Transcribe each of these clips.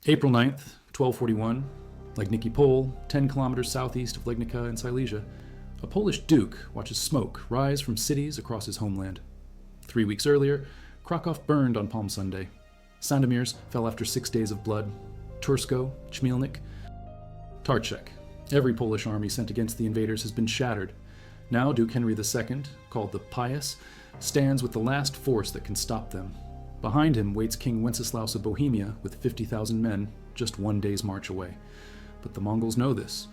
April 9th, 1241, Legnica Pole, 10 kilometers southeast of Legnica in Silesia, a Polish duke watches smoke rise from cities across his homeland. 3 weeks earlier, Krakow burned on Palm Sunday. Sandomierz fell after 6 days of blood. Tursko, Chmielnik, Tarczek. Every Polish army sent against the invaders has been shattered. Now Duke Henry II, called the Pious, stands with the last force that can stop them. Behind him waits King Wenceslaus of Bohemia with 50,000 men, just 1 day's march away. But the Mongols know this.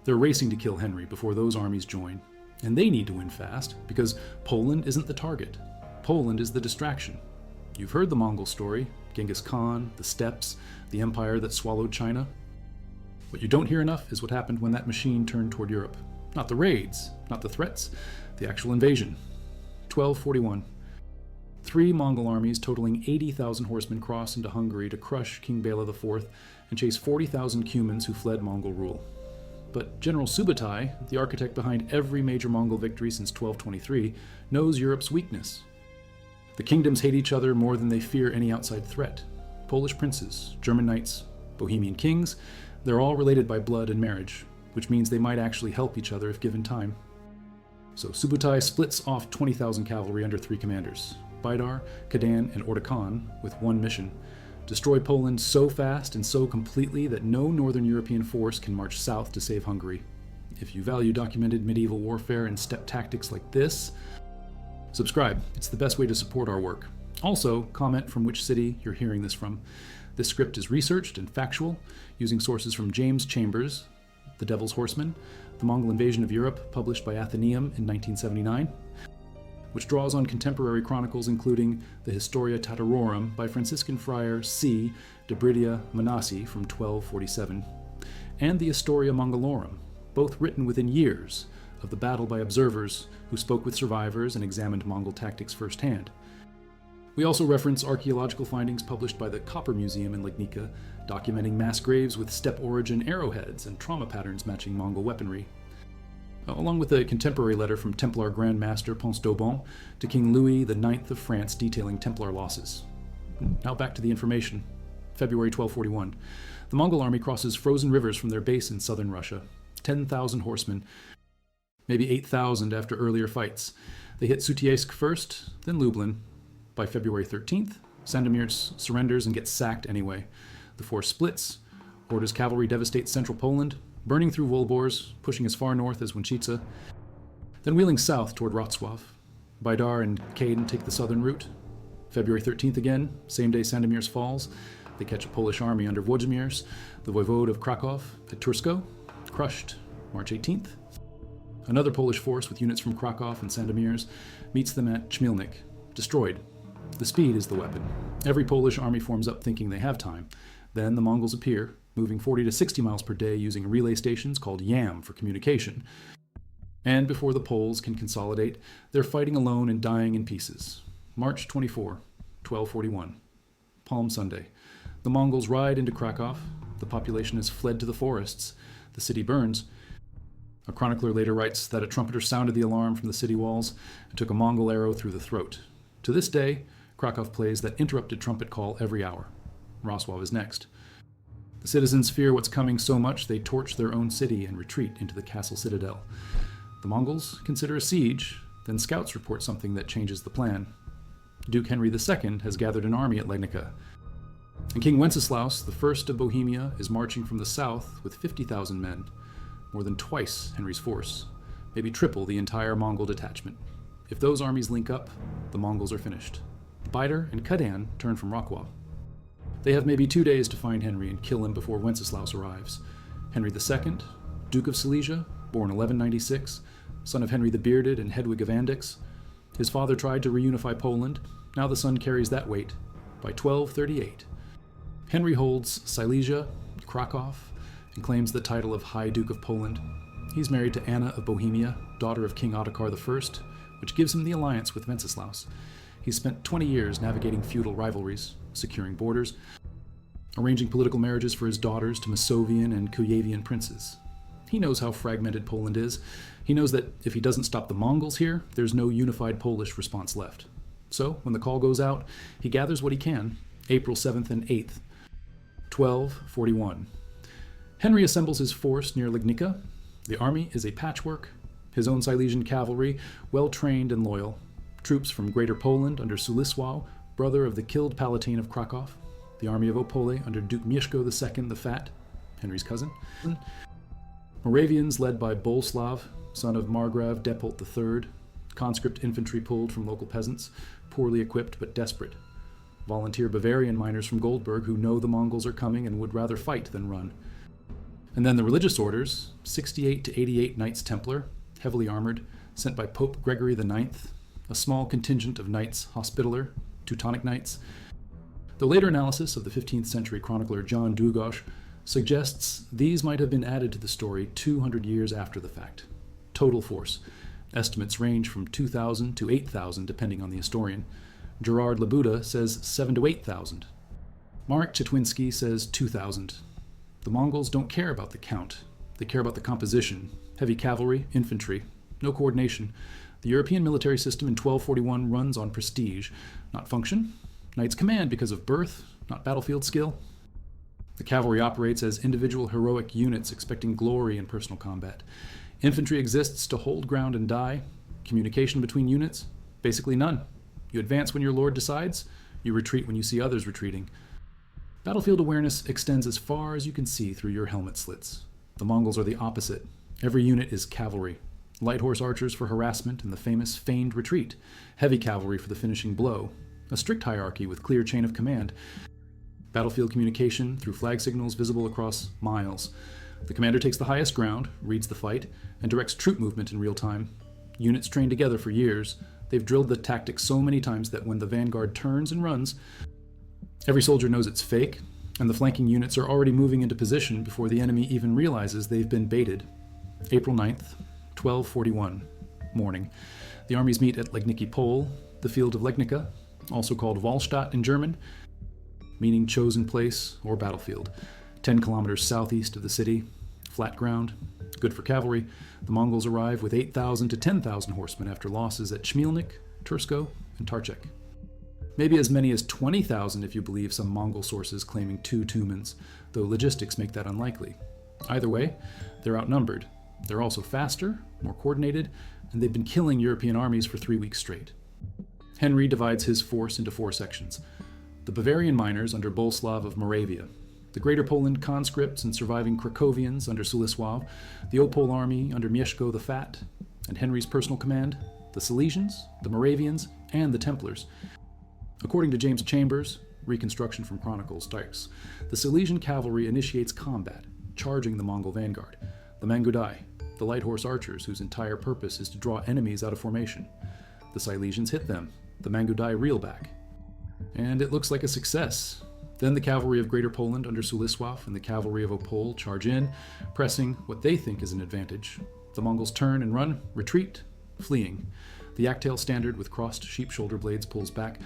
They're racing to kill Henry before those armies join. And they need to win fast, because Poland isn't the target. Poland is the distraction. You've heard the Mongol story, Genghis Khan, the steppes, the empire that swallowed China. What you don't hear enough is what happened when that machine turned toward Europe. Not the raids, not the threats, the actual invasion. 1241. 3 Mongol armies totaling 80,000 horsemen cross into Hungary to crush King Bela IV and chase 40,000 Cumans who fled Mongol rule. But General Subutai, the architect behind every major Mongol victory since 1223, knows Europe's weakness. The kingdoms hate each other more than they fear any outside threat. Polish princes, German knights, Bohemian kings, they're all related by blood and marriage, which means they might actually help each other if given time. So Subutai splits off 20,000 cavalry under 3 commanders, Baidar, Kadan, and Ordokan, with one mission: destroy Poland so fast and so completely that no northern European force can march south to save Hungary. If you value documented medieval warfare and steppe tactics like this, subscribe. It's the best way to support our work. Also, comment from which city you're hearing this from. This script is researched and factual, using sources from James Chambers, The Devil's Horseman, The Mongol Invasion of Europe, published by Athenaeum in 1979, which draws on contemporary chronicles including the Historia Tatarorum by Franciscan friar C. de Bridia Manassi from 1247, and the Historia Mongolorum, both written within years of the battle by observers who spoke with survivors and examined Mongol tactics firsthand. We also reference archaeological findings published by the Copper Museum in Legnica, documenting mass graves with steppe origin arrowheads and trauma patterns matching Mongol weaponry, along with a contemporary letter from Templar Grand Master Ponce d'Aubon to King Louis IX of France detailing Templar losses. Now back to the information. February 1241. The Mongol army crosses frozen rivers from their base in southern Russia. 10,000 horsemen, maybe 8,000 after earlier fights. They hit Sutiesk first, then Lublin. By February 13th, Sandomierz surrenders and gets sacked anyway. The force splits. Horde's cavalry devastates central Poland, burning through Wolborz, pushing as far north as Winchica, then wheeling south toward Wrocław. Baidar and Kadan take the southern route. February 13th again, same day Sandomierz falls. They catch a Polish army under Włodzimierz, the voivode of Krakow, at Tursko, crushed March 18th. Another Polish force with units from Krakow and Sandomierz meets them at Chmielnik, destroyed. The speed is the weapon. Every Polish army forms up thinking they have time. Then the Mongols appear, moving 40 to 60 miles per day using relay stations called YAM for communication. And before the Poles can consolidate, they're fighting alone and dying in pieces. March 24, 1241. Palm Sunday. The Mongols ride into Krakow. The population has fled to the forests. The city burns. A chronicler later writes that a trumpeter sounded the alarm from the city walls and took a Mongol arrow through the throat. To this day, Krakow plays that interrupted trumpet call every hour. Wrocław is next. The citizens fear what's coming so much they torch their own city and retreat into the castle citadel. The Mongols consider a siege, then scouts report something that changes the plan. Duke Henry II has gathered an army at Legnica, and King Wenceslaus I of Bohemia is marching from the south with 50,000 men, more than twice Henry's force, maybe triple the entire Mongol detachment. If those armies link up, the Mongols are finished. Baidar and Kadan turn from Wrocław. They have maybe 2 days to find Henry and kill him before Wenceslaus arrives. Henry II, Duke of Silesia, born 1196, son of Henry the Bearded and Hedwig of Andechs. His father tried to reunify Poland. Now the son carries that weight. By 1238, Henry holds Silesia, Krakow, and claims the title of High Duke of Poland. He's married to Anna of Bohemia, daughter of King Ottokar I, which gives him the alliance with Wenceslaus. He's spent 20 years navigating feudal rivalries, securing borders, arranging political marriages for his daughters to Masovian and Kuyavian princes. He knows how fragmented Poland is. He knows that if he doesn't stop the Mongols here, there's no unified Polish response left. So, when the call goes out, he gathers what he can, April 7th and 8th, 1241. Henry assembles his force near Legnica. The army is a patchwork. His own Silesian cavalry, well-trained and loyal. Troops from Greater Poland under Sulisław, brother of the killed Palatine of Krakow. The army of Opole under Duke Mieszko II the Fat, Henry's cousin. Moravians led by Boleslav, son of Margrave Depolt III. Conscript infantry pulled from local peasants, poorly equipped but desperate. Volunteer Bavarian miners from Goldberg who know the Mongols are coming and would rather fight than run. And then the religious orders, 68 to 88 Knights Templar, heavily armored, sent by Pope Gregory IX, a small contingent of Knights Hospitaller, Teutonic Knights. The later analysis of the 15th century chronicler John Długosz suggests these might have been added to the story 200 years after the fact. Total force. Estimates range from 2,000 to 8,000 depending on the historian. Gerard Labuda says 7,000 to 8,000. Marek Czetwinski says 2,000. The Mongols don't care about the count. They care about the composition. Heavy cavalry, infantry. No coordination. The European military system in 1241 runs on prestige, not function. Knights command because of birth, not battlefield skill. The cavalry operates as individual heroic units expecting glory in personal combat. Infantry exists to hold ground and die. Communication between units? Basically none. You advance when your lord decides. You retreat when you see others retreating. Battlefield awareness extends as far as you can see through your helmet slits. The Mongols are the opposite. Every unit is cavalry. Light horse archers for harassment and the famous feigned retreat. Heavy cavalry for the finishing blow. A strict hierarchy with clear chain of command. Battlefield communication through flag signals visible across miles. The commander takes the highest ground, reads the fight, and directs troop movement in real time. Units trained together for years. They've drilled the tactic so many times that when the vanguard turns and runs, every soldier knows it's fake, and the flanking units are already moving into position before the enemy even realizes they've been baited. April 9th, 1241, morning. The armies meet at Legnicki Pole, the field of Legnica, also called Wahlstatt in German, meaning chosen place or battlefield. 10 kilometers southeast of the city, flat ground, good for cavalry. The Mongols arrive with 8,000 to 10,000 horsemen after losses at Chmielnik, Tursko, and Tarchek. Maybe as many as 20,000 if you believe some Mongol sources claiming 2 Tumans, though logistics make that unlikely. Either way, they're outnumbered. They're also faster, more coordinated, and they've been killing European armies for 3 weeks straight. Henry divides his force into 4 sections. The Bavarian miners under Boleslav of Moravia, the Greater Poland conscripts and surviving Krakowians under Sulisław, the Opole army under Mieszko the Fat, and Henry's personal command, the Silesians, the Moravians, and the Templars. According to James Chambers, reconstruction from Chronicles, Dykes, the Silesian cavalry initiates combat, charging the Mongol vanguard. The Mangudai, the light horse archers whose entire purpose is to draw enemies out of formation. The Silesians hit them. The Mangudai reel back. And it looks like a success. Then the cavalry of Greater Poland under Sulisław and the cavalry of Opole charge in, pressing what they think is an advantage. The Mongols turn and run, retreat, fleeing. The Yaktail standard with crossed sheep shoulder blades pulls back.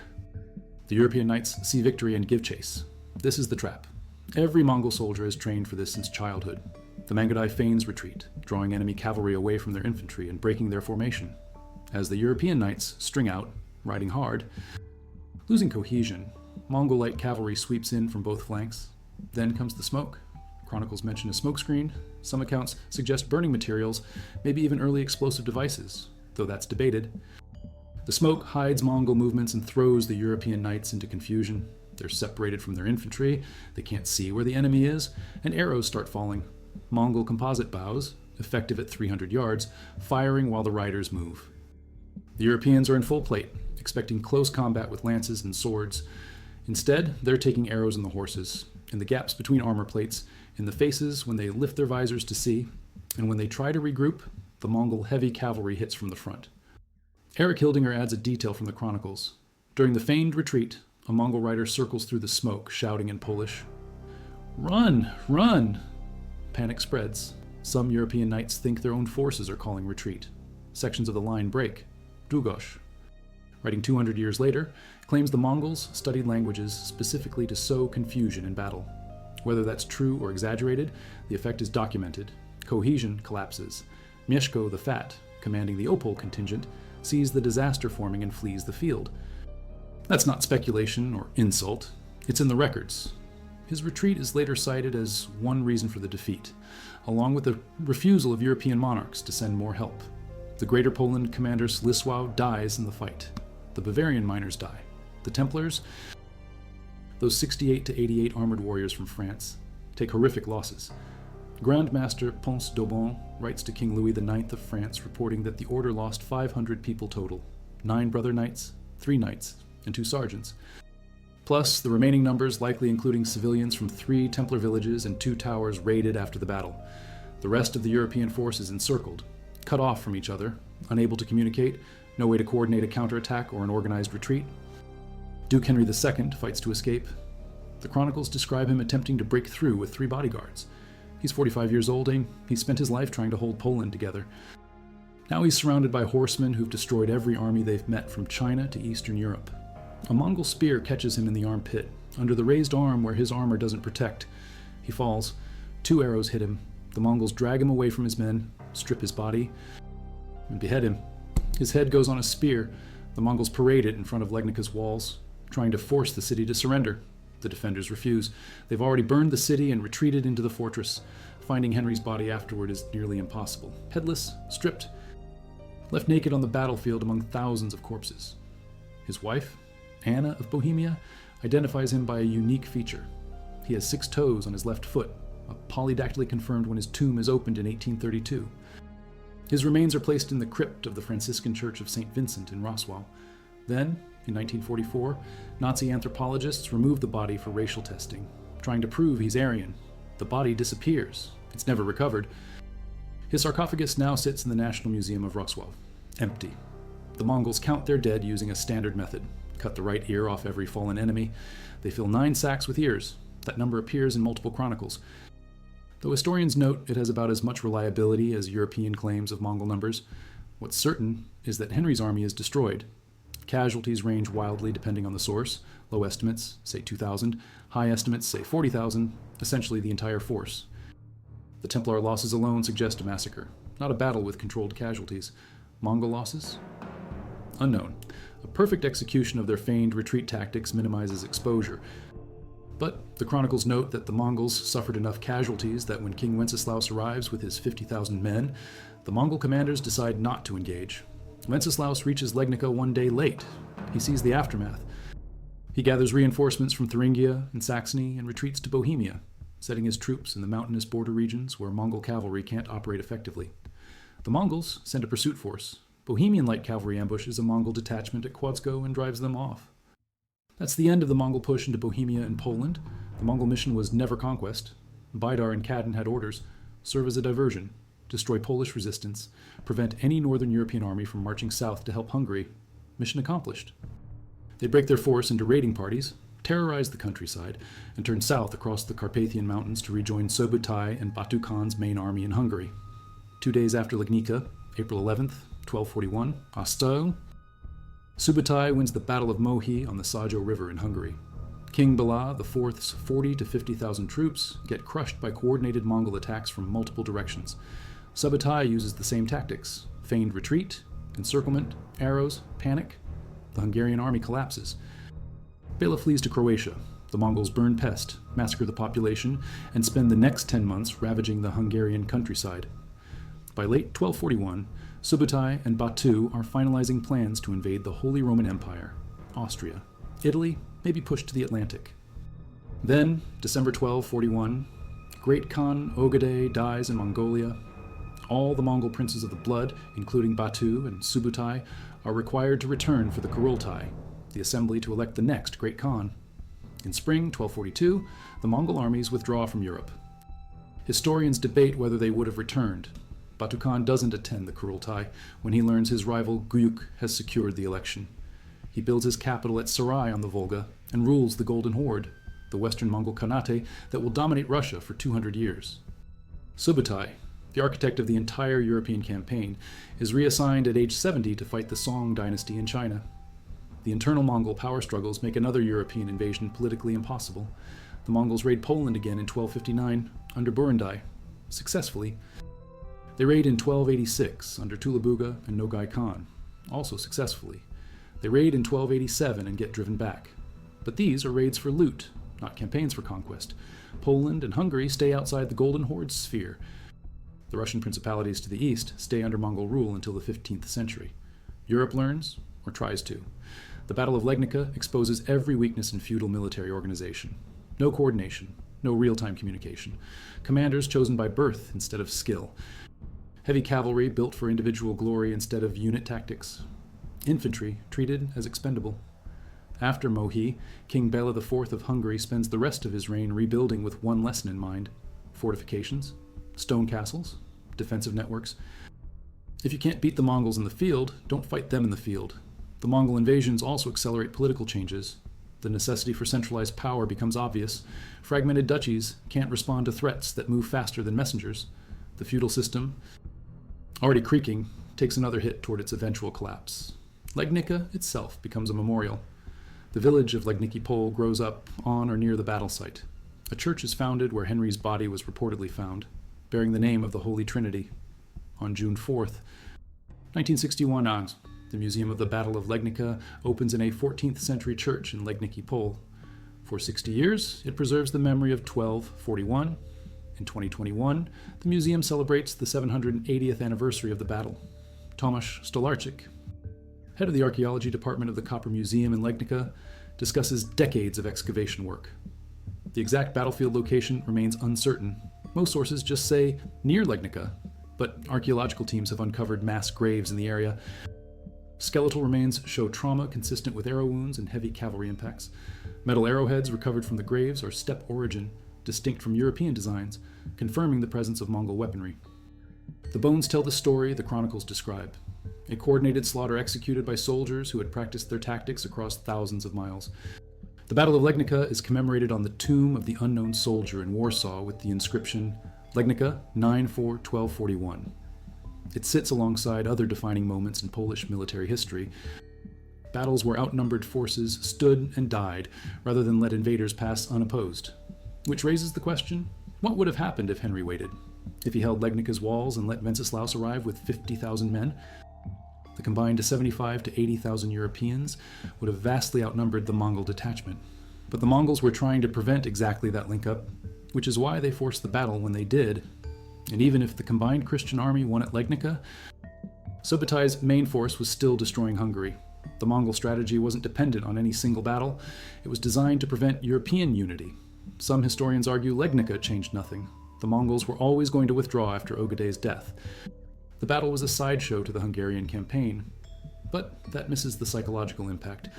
The European knights see victory and give chase. This is the trap. Every Mongol soldier has trained for this since childhood. The Mangudai feigns retreat, drawing enemy cavalry away from their infantry and breaking their formation. As the European knights string out, riding hard, losing cohesion, Mongol light cavalry sweeps in from both flanks. Then comes the smoke. Chronicles mention a smokescreen. Some accounts suggest burning materials, maybe even early explosive devices, though that's debated. The smoke hides Mongol movements and throws the European knights into confusion. They're separated from their infantry, they can't see where the enemy is, and arrows start falling. Mongol composite bows, effective at 300 yards, firing while the riders move. The Europeans are in full plate, expecting close combat with lances and swords. Instead, they're taking arrows in the horses, in the gaps between armor plates, in the faces when they lift their visors to see, and when they try to regroup, the Mongol heavy cavalry hits from the front. Eric Hildinger adds a detail from the Chronicles. During the feigned retreat, a Mongol rider circles through the smoke, shouting in Polish, "Run! Run!" Panic spreads. Some European knights think their own forces are calling retreat. Sections of the line break. Długosz, writing 200 years later, claims the Mongols studied languages specifically to sow confusion in battle. Whether that's true or exaggerated, the effect is documented. Cohesion collapses. Mieszko the Fat, commanding the Opole contingent, sees the disaster forming and flees the field. That's not speculation or insult. It's in the records. His retreat is later cited as one reason for the defeat, along with the refusal of European monarchs to send more help. The Greater Poland commander Sliswow dies in the fight. The Bavarian miners die. The Templars, those 68 to 88 armored warriors from France, take horrific losses. Grandmaster Ponce d'Aubon writes to King Louis IX of France, reporting that the order lost 500 people total, 9 brother knights, 3 knights, and 2 sergeants. Plus, the remaining numbers, likely including civilians from 3 Templar villages and 2 towers, raided after the battle. The rest of the European forces encircled, cut off from each other, unable to communicate, no way to coordinate a counterattack or an organized retreat. Duke Henry II fights to escape. The chronicles describe him attempting to break through with 3 bodyguards. He's 45 years old and he's spent his life trying to hold Poland together. Now he's surrounded by horsemen who've destroyed every army they've met from China to Eastern Europe. A Mongol spear catches him in the armpit, under the raised arm where his armor doesn't protect. He falls. 2 arrows hit him. The Mongols drag him away from his men, strip his body, and behead him. His head goes on a spear. The Mongols parade it in front of Legnica's walls, trying to force the city to surrender. The defenders refuse. They've already burned the city and retreated into the fortress. Finding Henry's body afterward is nearly impossible. Headless, stripped, left naked on the battlefield among thousands of corpses. His wife, Anna of Bohemia, identifies him by a unique feature. He has 6 toes on his left foot, a polydactyly confirmed when his tomb is opened in 1832. His remains are placed in the crypt of the Franciscan Church of St. Vincent in Roswell. Then, in 1944, Nazi anthropologists remove the body for racial testing, trying to prove he's Aryan. The body disappears. It's never recovered. His sarcophagus now sits in the National Museum of Roswell, empty. The Mongols count their dead using a standard method. Cut the right ear off every fallen enemy. They fill 9 sacks with ears. That number appears in multiple chronicles. Though historians note it has about as much reliability as European claims of Mongol numbers, what's certain is that Henry's army is destroyed. Casualties range wildly depending on the source. Low estimates say 2,000, high estimates say 40,000, essentially the entire force. The Templar losses alone suggest a massacre, not a battle with controlled casualties. Mongol losses? Unknown. A perfect execution of their feigned retreat tactics minimizes exposure. But the chronicles note that the Mongols suffered enough casualties that when King Wenceslaus arrives with his 50,000 men, the Mongol commanders decide not to engage. Wenceslaus reaches Legnica one day late. He sees the aftermath. He gathers reinforcements from Thuringia and Saxony and retreats to Bohemia, setting his troops in the mountainous border regions where Mongol cavalry can't operate effectively. The Mongols send a pursuit force. Bohemian light cavalry ambushes a Mongol detachment at Kłodzko and drives them off. That's the end of the Mongol push into Bohemia and Poland. The Mongol mission was never conquest. Baidar and Khadan had orders: serve as a diversion, destroy Polish resistance, prevent any northern European army from marching south to help Hungary. Mission accomplished. They break their force into raiding parties, terrorize the countryside, and turn south across the Carpathian Mountains to rejoin Subutai and Batu Khan's main army in Hungary. 2 days after Legnica, April 11th, 1241, Hostel, Subutai wins the Battle of Mohi on the Sajo River in Hungary. King Bala IV's 40 to 50,000 troops get crushed by coordinated Mongol attacks from multiple directions. Subutai uses the same tactics: feigned retreat, encirclement, arrows, panic. The Hungarian army collapses. Bela flees to Croatia. The Mongols burn Pest, massacre the population, and spend the next 10 months ravaging the Hungarian countryside. By late 1241, Subutai and Batu are finalizing plans to invade the Holy Roman Empire, Austria, Italy, maybe pushed to the Atlantic. Then, December 1241, Great Khan Ogedei dies in Mongolia. All the Mongol princes of the blood, including Batu and Subutai, are required to return for the Kurultai, the assembly to elect the next Great Khan. In spring 1242, the Mongol armies withdraw from Europe. Historians debate whether they would have returned. Batu Khan doesn't attend the Kurultai when he learns his rival Guyuk has secured the election. He builds his capital at Sarai on the Volga and rules the Golden Horde, the Western Mongol Khanate that will dominate Russia for 200 years. Subutai, the architect of the entire European campaign, is reassigned at age 70 to fight the Song dynasty in China. The internal Mongol power struggles make another European invasion politically impossible. The Mongols raid Poland again in 1259 under Burundai, successfully. They raid in 1286 under Tulabuga and Nogai Khan, also successfully. They raid in 1287 and get driven back. But these are raids for loot, not campaigns for conquest. Poland and Hungary stay outside the Golden Horde's sphere. The Russian principalities to the east stay under Mongol rule until the 15th century. Europe learns, or tries to. The Battle of Legnica exposes every weakness in feudal military organization. No coordination, no real-time communication. Commanders chosen by birth instead of skill. Heavy cavalry built for individual glory instead of unit tactics. Infantry treated as expendable. After Mohi, King Bela IV of Hungary spends the rest of his reign rebuilding with one lesson in mind: fortifications, stone castles, defensive networks. If you can't beat the Mongols in the field, don't fight them in the field. The Mongol invasions also accelerate political changes. The necessity for centralized power becomes obvious. Fragmented duchies can't respond to threats that move faster than messengers. The feudal system, already creaking, takes another hit toward its eventual collapse. Legnica itself becomes a memorial. The village of Legnica Pole grows up on or near the battle site. A church is founded where Henry's body was reportedly found, bearing the name of the Holy Trinity. On June 4th, 1961, the Museum of the Battle of Legnica opens in a 14th century church in Legnica Pole. For 60 years, it preserves the memory of 1241. In 2021, the museum celebrates the 780th anniversary of the battle. Tomasz Stolarczyk, head of the archaeology department of the Copper Museum in Legnica, discusses decades of excavation work. The exact battlefield location remains uncertain. Most sources just say near Legnica, but archaeological teams have uncovered mass graves in the area. Skeletal remains show trauma consistent with arrow wounds and heavy cavalry impacts. Metal arrowheads recovered from the graves are steppe origin, distinct from European designs, confirming the presence of Mongol weaponry. The bones tell the story the chronicles describe: a coordinated slaughter executed by soldiers who had practiced their tactics across thousands of miles. The Battle of Legnica is commemorated on the tomb of the unknown soldier in Warsaw with the inscription Legnica 9/4/1241. It sits alongside other defining moments in Polish military history. Battles where outnumbered forces stood and died rather than let invaders pass unopposed. Which raises the question, what would have happened if Henry waited? If he held Legnica's walls and let Wenceslaus arrive with 50,000 men? The combined 75,000 to 80,000 Europeans would have vastly outnumbered the Mongol detachment. But the Mongols were trying to prevent exactly that link-up, which is why they forced the battle when they did. And even if the combined Christian army won at Legnica, Subutais' main force was still destroying Hungary. The Mongol strategy wasn't dependent on any single battle. It was designed to prevent European unity. Some historians argue Legnica changed nothing. The Mongols were always going to withdraw after Ogedei's death. The battle was a sideshow to the Hungarian campaign. But that misses the psychological impact.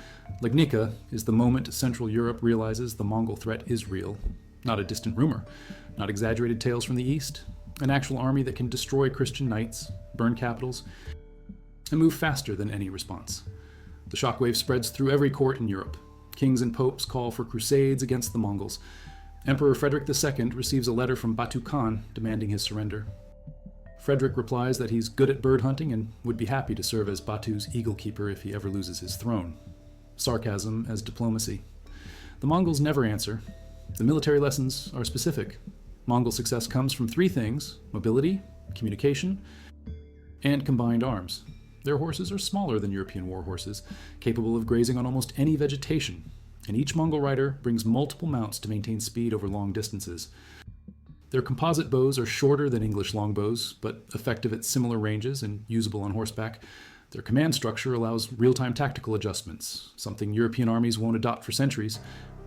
Legnica is the moment Central Europe realizes the Mongol threat is real. Not a distant rumor, not exaggerated tales from the east. An actual army that can destroy Christian knights, burn capitals, and move faster than any response. The shockwave spreads through every court in Europe. Kings and popes call for crusades against the Mongols. Emperor Frederick II receives a letter from Batu Khan demanding his surrender. Frederick replies that he's good at bird hunting and would be happy to serve as Batu's eagle keeper if he ever loses his throne. Sarcasm as diplomacy. The Mongols never answer. The military lessons are specific. Mongol success comes from three things: mobility, communication, and combined arms. Their horses are smaller than European war horses, capable of grazing on almost any vegetation, and each Mongol rider brings multiple mounts to maintain speed over long distances. Their composite bows are shorter than English longbows, but effective at similar ranges and usable on horseback. Their command structure allows real-time tactical adjustments, something European armies won't adopt for centuries.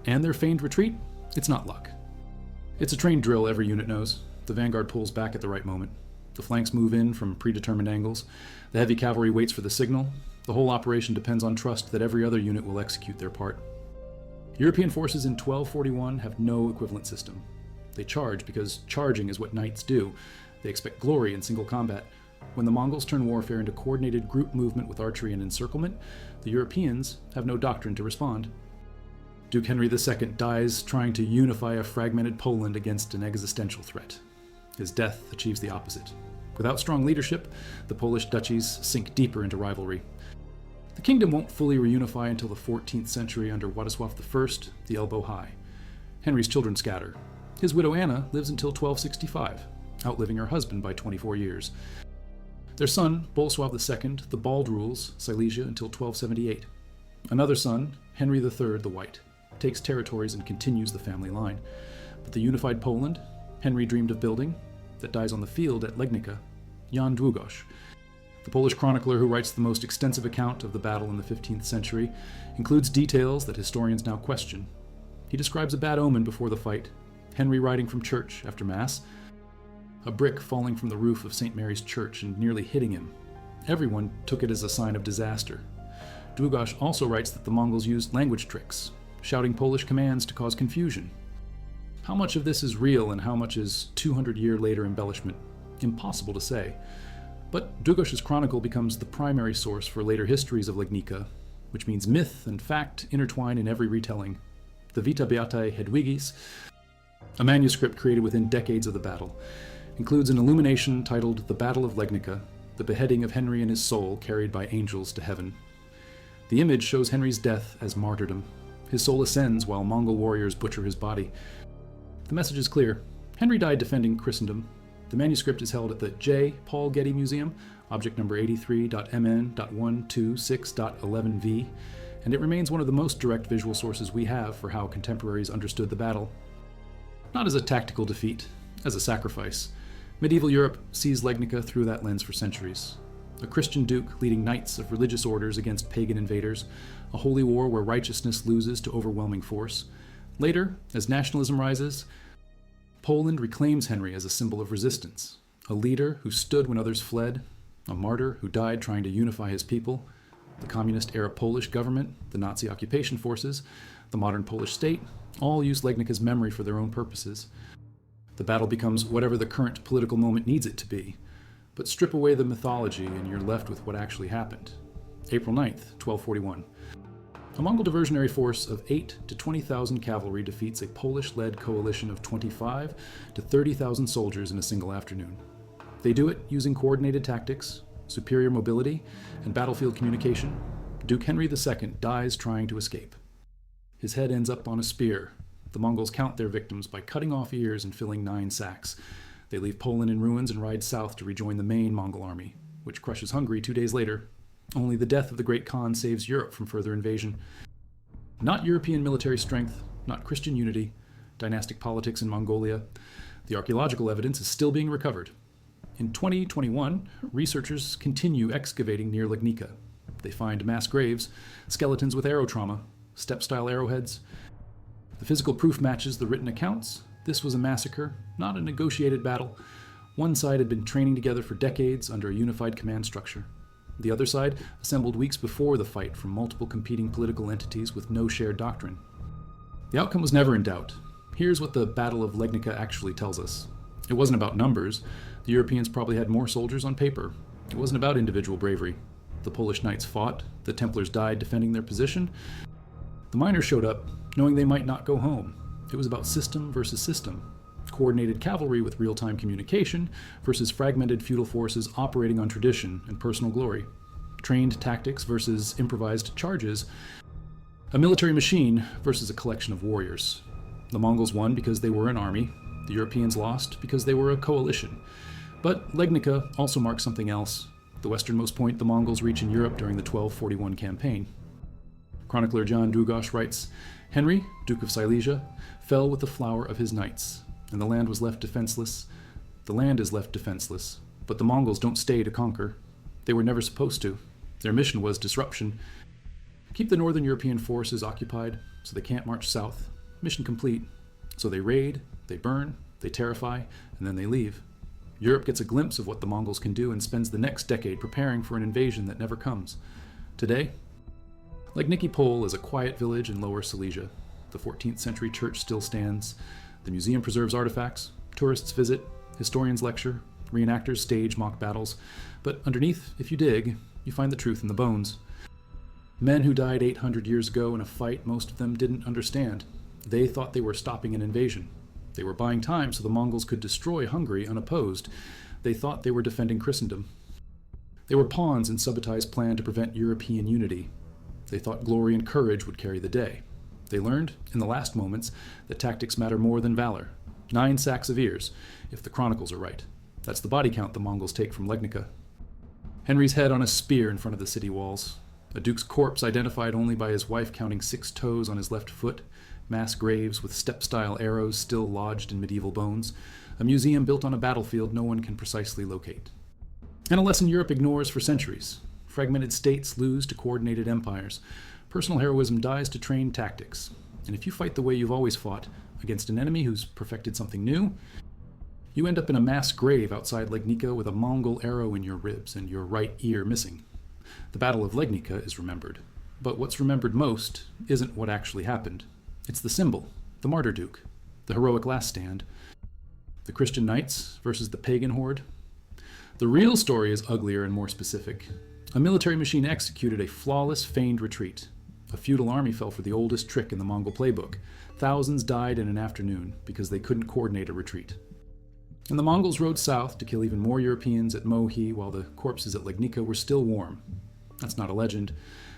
And their feigned retreat? It's not luck. It's a trained drill every unit knows. The vanguard pulls back at the right moment. The flanks move in from predetermined angles. The heavy cavalry waits for the signal. The whole operation depends on trust that every other unit will execute their part. European forces in 1241 have no equivalent system. They charge because charging is what knights do. They expect glory in single combat. When the Mongols turn warfare into coordinated group movement with archery and encirclement, the Europeans have no doctrine to respond. Duke Henry II dies trying to unify a fragmented Poland against an existential threat. His death achieves the opposite. Without strong leadership, the Polish duchies sink deeper into rivalry. The kingdom won't fully reunify until the 14th century under Władysław I, the elbow high. Henry's children scatter. His widow Anna lives until 1265, outliving her husband by 24 years. Their son, Bolesław II, the Bald rules Silesia until 1278. Another son, Henry III the White, takes territories and continues the family line. But the unified Poland Henry dreamed of building, that dies on the field at Legnica, Jan Długosz, the Polish chronicler who writes the most extensive account of the battle in the 15th century, includes details that historians now question. He describes a bad omen before the fight, Henry riding from church after Mass, a brick falling from the roof of St. Mary's Church and nearly hitting him. Everyone took it as a sign of disaster. Długosz also writes that the Mongols used language tricks, shouting Polish commands to cause confusion. How much of this is real and how much is 200-year later embellishment? Impossible to say. But Długosz's chronicle becomes the primary source for later histories of Legnica, which means myth and fact intertwine in every retelling. The Vita Beatae Hedwigis, a manuscript created within decades of the battle, includes an illumination titled The Battle of Legnica, the beheading of Henry and his soul carried by angels to heaven. The image shows Henry's death as martyrdom. His soul ascends while Mongol warriors butcher his body. The message is clear. Henry died defending Christendom. The manuscript is held at the J. Paul Getty Museum, object number 83.mn.126.11v, and it remains one of the most direct visual sources we have for how contemporaries understood the battle. Not as a tactical defeat, as a sacrifice. Medieval Europe sees Legnica through that lens for centuries. A Christian duke leading knights of religious orders against pagan invaders, a holy war where righteousness loses to overwhelming force. Later, as nationalism rises, Poland reclaims Henry as a symbol of resistance, a leader who stood when others fled, a martyr who died trying to unify his people. The communist-era Polish government, the Nazi occupation forces, the modern Polish state, all use Legnica's memory for their own purposes. The battle becomes whatever the current political moment needs it to be, but strip away the mythology and you're left with what actually happened. April 9th, 1241. A Mongol diversionary force of 8,000 to 20,000 cavalry defeats a Polish-led coalition of 25,000 to 30,000 soldiers in a single afternoon. They do it using coordinated tactics, superior mobility, and battlefield communication. Duke Henry II dies trying to escape. His head ends up on a spear. The Mongols count their victims by cutting off ears and filling 9 sacks. They leave Poland in ruins and ride south to rejoin the main Mongol army, which crushes Hungary 2 days later. Only the death of the Great Khan saves Europe from further invasion. Not European military strength, not Christian unity, dynastic politics in Mongolia. The archaeological evidence is still being recovered. In 2021, researchers continue excavating near Legnica. They find mass graves, skeletons with arrow trauma, steppe-style arrowheads. The physical proof matches the written accounts. This was a massacre, not a negotiated battle. One side had been training together for decades under a unified command structure. The other side assembled weeks before the fight from multiple competing political entities with no shared doctrine. The outcome was never in doubt. Here's what the Battle of Legnica actually tells us. It wasn't about numbers. The Europeans probably had more soldiers on paper. It wasn't about individual bravery. The Polish knights fought. The Templars died defending their position. The miners showed up, knowing they might not go home. It was about system versus system. Coordinated cavalry with real-time communication versus fragmented feudal forces operating on tradition and personal glory. Trained tactics versus improvised charges. A military machine versus a collection of warriors. The Mongols won because they were an army. The Europeans lost because they were a coalition. But Legnica also marks something else, the westernmost point the Mongols reach in Europe during the 1241 campaign. Chronicler Jan Długosz writes, Henry, Duke of Silesia, fell with the flower of his knights, and the land was left defenseless. The land is left defenseless, but the Mongols don't stay to conquer. They were never supposed to. Their mission was disruption. Keep the northern European forces occupied so they can't march south. Mission complete. So they raid, they burn, they terrify, and then they leave. Europe gets a glimpse of what the Mongols can do and spends the next decade preparing for an invasion that never comes. Today, Legnica Pole is a quiet village in Lower Silesia. The 14th century church still stands. The museum preserves artifacts. Tourists visit. Historians lecture. Reenactors stage mock battles. But underneath, if you dig, you find the truth in the bones. Men who died 800 years ago in a fight most of them didn't understand. They thought they were stopping an invasion. They were buying time so the Mongols could destroy Hungary unopposed. They thought they were defending Christendom. They were pawns in Subutai plan to prevent European unity. They thought glory and courage would carry the day. They learned, in the last moments, that tactics matter more than valor. 9 sacks of ears, if the chronicles are right. That's the body count the Mongols take from Legnica. Henry's head on a spear in front of the city walls. A duke's corpse identified only by his wife counting 6 toes on his left foot, mass graves with step-style arrows still lodged in medieval bones, a museum built on a battlefield no one can precisely locate. And a lesson Europe ignores for centuries. Fragmented states lose to coordinated empires. Personal heroism dies to trained tactics. And if you fight the way you've always fought, against an enemy who's perfected something new, you end up in a mass grave outside Legnica with a Mongol arrow in your ribs and your right ear missing. The Battle of Legnica is remembered. But what's remembered most isn't what actually happened. It's the symbol, the martyr duke, the heroic last stand, the Christian knights versus the pagan horde. The real story is uglier and more specific. A military machine executed a flawless, feigned retreat. A feudal army fell for the oldest trick in the Mongol playbook. Thousands died in an afternoon because they couldn't coordinate a retreat. And the Mongols rode south to kill even more Europeans at Mohi while the corpses at Legnica were still warm. That's not a legend.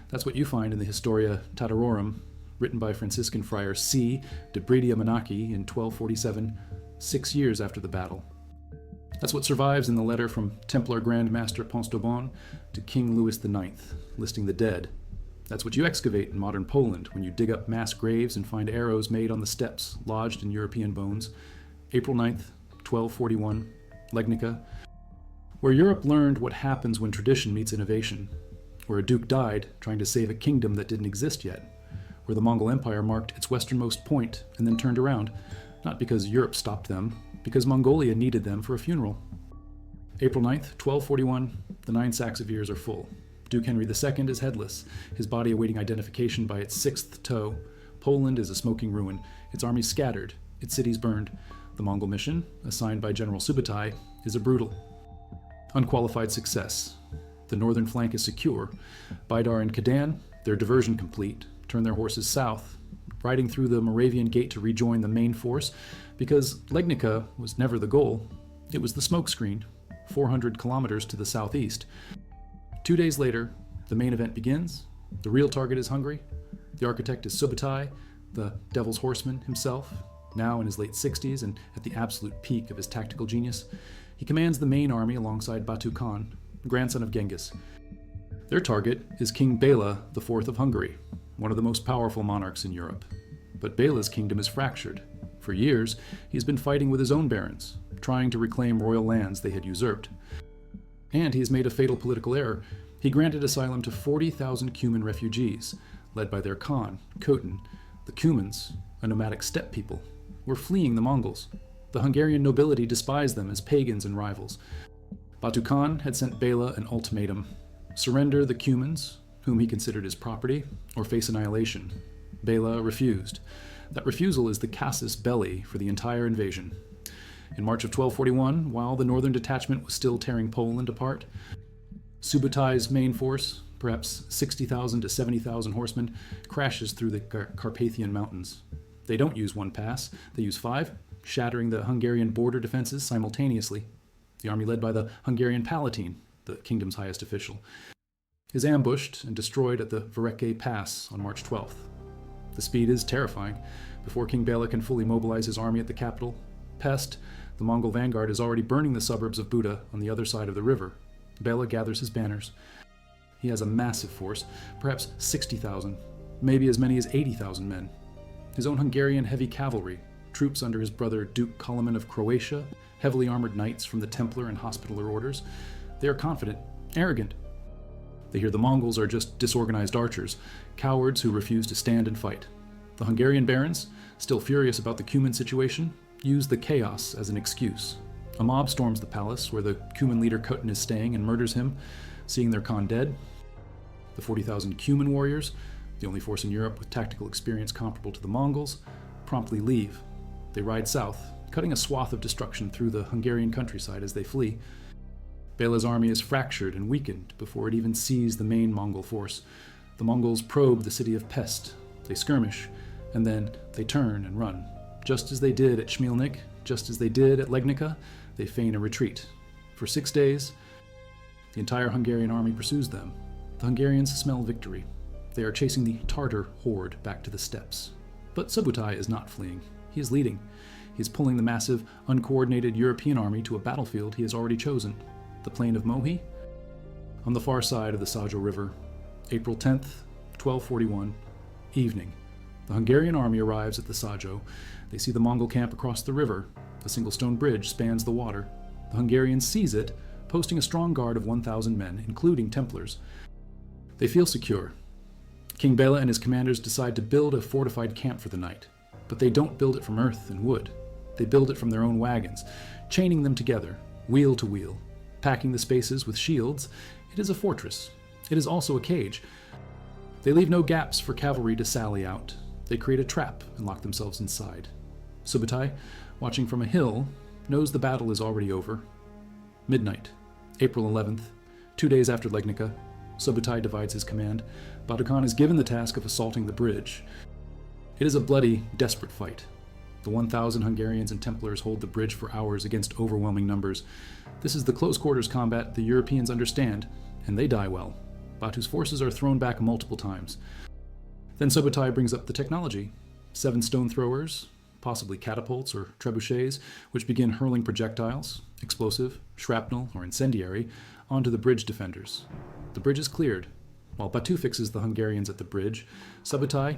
That's what you find in the Historia Tatarorum, written by Franciscan friar C. de Bridia Monachie in 1247, 6 years after the battle. That's what survives in the letter from Templar Grand Master Ponce d'Aubon to King Louis IX, listing the dead. That's what you excavate in modern Poland when you dig up mass graves and find arrows made on the steppes, lodged in European bones. April 9th, 1241, Legnica, where Europe learned what happens when tradition meets innovation, where a duke died trying to save a kingdom that didn't exist yet, where the Mongol Empire marked its westernmost point and then turned around, not because Europe stopped them, because Mongolia needed them for a funeral. April 9th, 1241, the 9 sacks of years are full. Duke Henry II is headless, his body awaiting identification by its 6th toe. Poland is a smoking ruin, its armies scattered, its cities burned. The Mongol mission, assigned by General Subutai, is a brutal, unqualified success. The northern flank is secure. Baidar and Kadan, their diversion complete, turn their horses south, riding through the Moravian Gate to rejoin the main force, because Legnica was never the goal. It was the smokescreen, 400 kilometers to the southeast. 2 days later, the main event begins. The real target is Hungary. The architect is Subutai, the Devil's Horseman himself, now in his late 60s and at the absolute peak of his tactical genius. He commands the main army alongside Batu Khan, grandson of Genghis. Their target is King Bela IV of Hungary, one of the most powerful monarchs in Europe. But Bela's kingdom is fractured. For years, he's been fighting with his own barons, trying to reclaim royal lands they had usurped. And he has made a fatal political error. He granted asylum to 40,000 Cuman refugees, led by their Khan, Khotan. The Cumans, a nomadic steppe people, were fleeing the Mongols. The Hungarian nobility despised them as pagans and rivals. Batu Khan had sent Bela an ultimatum: surrender the Cumans, whom he considered his property, or face annihilation. Bela refused. That refusal is the casus belli for the entire invasion. In March of 1241, while the northern detachment was still tearing Poland apart, Subutai's main force, perhaps 60,000 to 70,000 horsemen, crashes through the Carpathian Mountains. They don't use one pass, they use 5, shattering the Hungarian border defenses simultaneously. The army led by the Hungarian Palatine, the kingdom's highest official, is ambushed and destroyed at the Vereke Pass on March 12th. The speed is terrifying. Before King Bela can fully mobilize his army at the capital, Pest, the Mongol vanguard, is already burning the suburbs of Buda on the other side of the river. Bela gathers his banners. He has a massive force, perhaps 60,000, maybe as many as 80,000 men. His own Hungarian heavy cavalry, troops under his brother Duke Koloman of Croatia, heavily armored knights from the Templar and Hospitaller orders. They are confident, arrogant. They hear the Mongols are just disorganized archers, cowards who refuse to stand and fight. The Hungarian barons, still furious about the Cuman situation, use the chaos as an excuse. A mob storms the palace where the Cuman leader Khotan is staying and murders him, seeing their Khan dead. The 40,000 Cuman warriors, the only force in Europe with tactical experience comparable to the Mongols, promptly leave. They ride south, cutting a swath of destruction through the Hungarian countryside as they flee. Bela's army is fractured and weakened before it even sees the main Mongol force. The Mongols probe the city of Pest. They skirmish, and then they turn and run. Just as they did at Smilnik, just as they did at Legnica, they feign a retreat. For 6 days, the entire Hungarian army pursues them. The Hungarians smell victory. They are chasing the Tartar horde back to the steppes. But Subutai is not fleeing. He is leading. He is pulling the massive, uncoordinated European army to a battlefield he has already chosen, the plain of Mohi, on the far side of the Sajo River. April 10th, 1241, evening. The Hungarian army arrives at the Sajo. They see the Mongol camp across the river. A single stone bridge spans the water. The Hungarians seize it, posting a strong guard of 1,000 men, including Templars. They feel secure. King Bela and his commanders decide to build a fortified camp for the night. But they don't build it from earth and wood. They build it from their own wagons, chaining them together, wheel to wheel, packing the spaces with shields. It is a fortress. It is also a cage. They leave no gaps for cavalry to sally out. They create a trap and lock themselves inside. Subutai, watching from a hill, knows the battle is already over. Midnight, April 11th, 2 days after Legnica, Subutai divides his command. Batu Khan is given the task of assaulting the bridge. It is a bloody, desperate fight. The 1,000 Hungarians and Templars hold the bridge for hours against overwhelming numbers. This is the close-quarters combat the Europeans understand, and they die well. Batu's forces are thrown back multiple times. Then Subutai brings up the technology. 7 stone throwers, possibly catapults or trebuchets, which begin hurling projectiles, explosive, shrapnel, or incendiary, onto the bridge defenders. The bridge is cleared. While Batu fixes the Hungarians at the bridge, Subutai,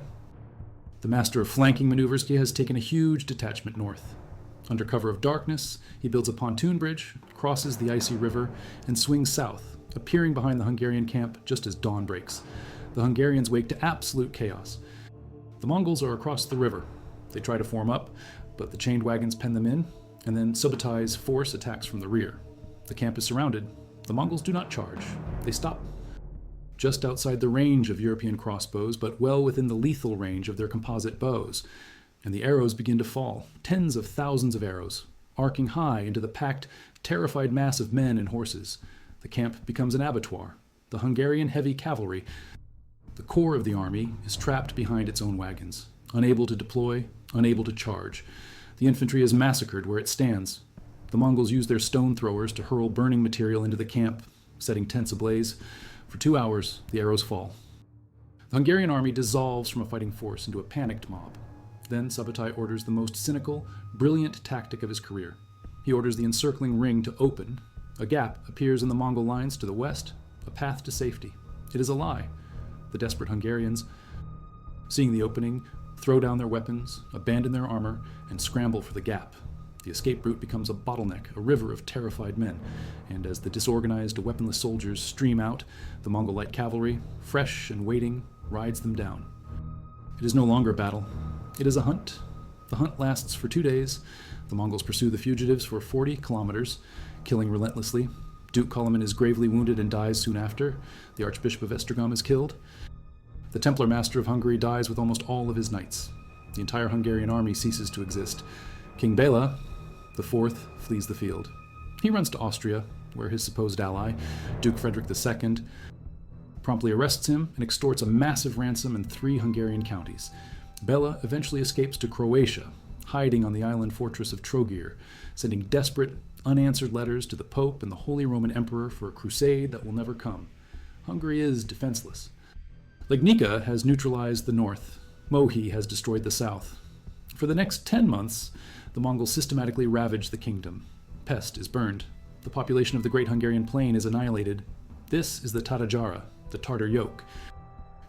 the master of flanking maneuvers, he has taken a huge detachment north. Under cover of darkness, he builds a pontoon bridge, crosses the icy river, and swings south, appearing behind the Hungarian camp just as dawn breaks. The Hungarians wake to absolute chaos. The Mongols are across the river. They try to form up, but the chained wagons pen them in, and then Subutai's force attacks from the rear. The camp is surrounded. The Mongols do not charge. They stop. Just outside the range of European crossbows, but well within the lethal range of their composite bows. And the arrows begin to fall, tens of thousands of arrows, arcing high into the packed, terrified mass of men and horses. The camp becomes an abattoir. The Hungarian heavy cavalry, the core of the army, is trapped behind its own wagons, unable to deploy, unable to charge. The infantry is massacred where it stands. The Mongols use their stone throwers to hurl burning material into the camp, setting tents ablaze. For 2 hours, the arrows fall. The Hungarian army dissolves from a fighting force into a panicked mob. Then Subutai orders the most cynical, brilliant tactic of his career. He orders the encircling ring to open. A gap appears in the Mongol lines to the west, a path to safety. It is a lie. The desperate Hungarians, seeing the opening, throw down their weapons, abandon their armor, and scramble for the gap. The escape route becomes a bottleneck, a river of terrified men, and as the disorganized, weaponless soldiers stream out, the Mongol light cavalry, fresh and waiting, rides them down. It is no longer a battle. It is a hunt. The hunt lasts for 2 days. The Mongols pursue the fugitives for 40 kilometers, killing relentlessly. Duke Koloman is gravely wounded and dies soon after. The Archbishop of Esztergom is killed. The Templar master of Hungary dies with almost all of his knights. The entire Hungarian army ceases to exist. King Bela IV flees the field. He runs to Austria, where his supposed ally, Duke Frederick II, promptly arrests him and extorts a massive ransom in 3 Hungarian counties. Bela eventually escapes to Croatia, hiding on the island fortress of Trogir, sending desperate, unanswered letters to the Pope and the Holy Roman Emperor for a crusade that will never come. Hungary is defenseless. Legnica has neutralized the north. Mohi has destroyed the south. For the next 10 months, the Mongols systematically ravage the kingdom. Pest is burned. The population of the Great Hungarian Plain is annihilated. This is the Tatajara, the Tartar yoke.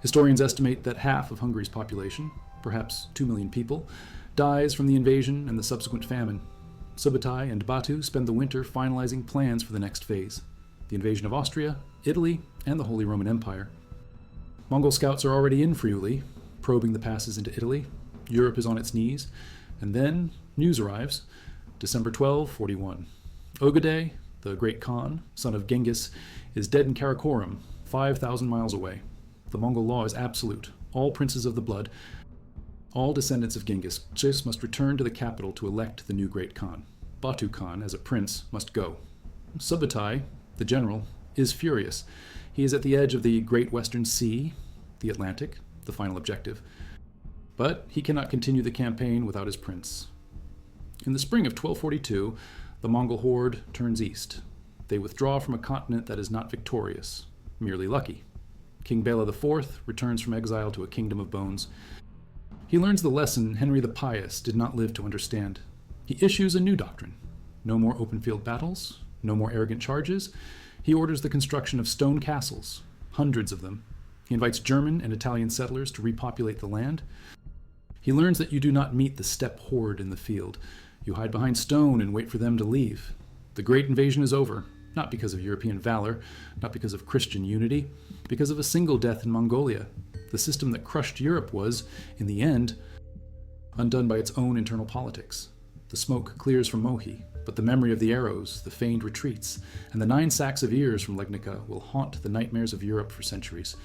Historians estimate that half of Hungary's population, perhaps 2 million people, dies from the invasion and the subsequent famine. Subutai and Batu spend the winter finalizing plans for the next phase, the invasion of Austria, Italy, and the Holy Roman Empire. Mongol scouts are already in Friuli, probing the passes into Italy. Europe is on its knees. And then news arrives, December 1241. Ogedei, the great Khan, son of Genghis, is dead in Karakorum, 5,000 miles away. The Mongol law is absolute. All princes of the blood, all descendants of Genghis must return to the capital to elect the new great Khan. Batu Khan, as a prince, must go. Subutai, the general, is furious. He is at the edge of the Great Western Sea, the Atlantic, the final objective. But he cannot continue the campaign without his prince. In the spring of 1242, the Mongol horde turns east. They withdraw from a continent that is not victorious, merely lucky. King Bela IV returns from exile to a kingdom of bones. He learns the lesson Henry the Pious did not live to understand. He issues a new doctrine. No more open field battles, no more arrogant charges. He orders the construction of stone castles, hundreds of them. He invites German and Italian settlers to repopulate the land. He learns that you do not meet the steppe horde in the field. You hide behind stone and wait for them to leave. The great invasion is over, not because of European valor, not because of Christian unity, because of a single death in Mongolia. The system that crushed Europe was, in the end, undone by its own internal politics. The smoke clears from Mohi, but the memory of the arrows, the feigned retreats, and the 9 sacks of ears from Legnica will haunt the nightmares of Europe for centuries.